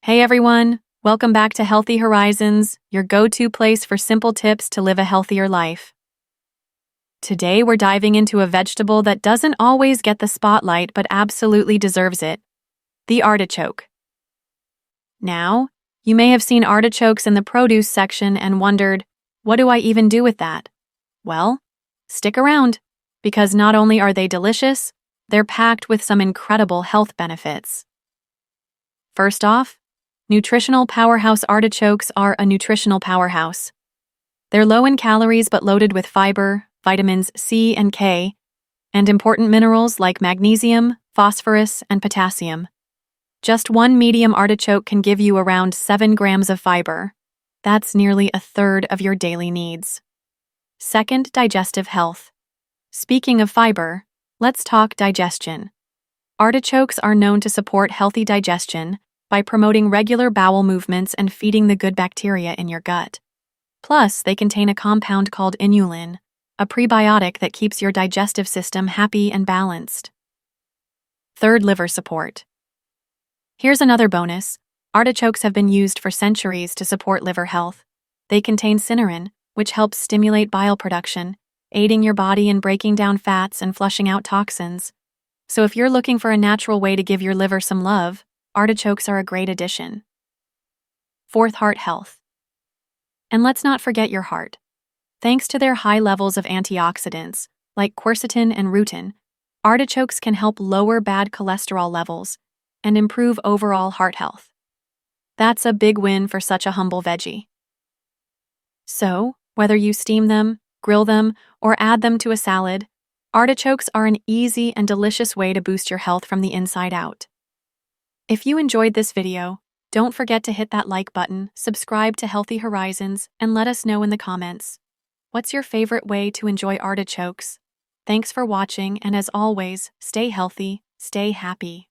Hey everyone, welcome back to Healthy Horizons, your go-to place for simple tips to live a healthier life. Today we're diving into a vegetable that doesn't always get the spotlight but absolutely deserves it, the artichoke. Now, you may have seen artichokes in the produce section and wondered, what do I even do with that? Well, stick around, because not only are they delicious, they're packed with some incredible health benefits. First off, nutritional powerhouse artichokes are a nutritional powerhouse. They're low in calories but loaded with fiber, vitamins C and K, and important minerals like magnesium, phosphorus, and potassium. Just one medium artichoke can give you around 7 grams of fiber. That's nearly a third of your daily needs. Second, digestive health. Speaking of fiber, let's talk digestion. Artichokes are known to support healthy digestion by promoting regular bowel movements and feeding the good bacteria in your gut. Plus, they contain a compound called inulin, a prebiotic that keeps your digestive system happy and balanced. Third, liver support. Here's another bonus. Artichokes have been used for centuries to support liver health. They contain cynarin, which helps stimulate bile production, aiding your body in breaking down fats and flushing out toxins. So if you're looking for a natural way to give your liver some love, artichokes are a great addition. Fourth, heart health. And let's not forget your heart. Thanks to their high levels of antioxidants, like quercetin and rutin, artichokes can help lower bad cholesterol levels and improve overall heart health. That's a big win for such a humble veggie. So, whether you steam them, grill them, or add them to a salad, artichokes are an easy and delicious way to boost your health from the inside out. If you enjoyed this video, don't forget to hit that like button, subscribe to Healthy Horizons, and let us know in the comments. What's your favorite way to enjoy artichokes? Thanks for watching, and as always, stay healthy, stay happy.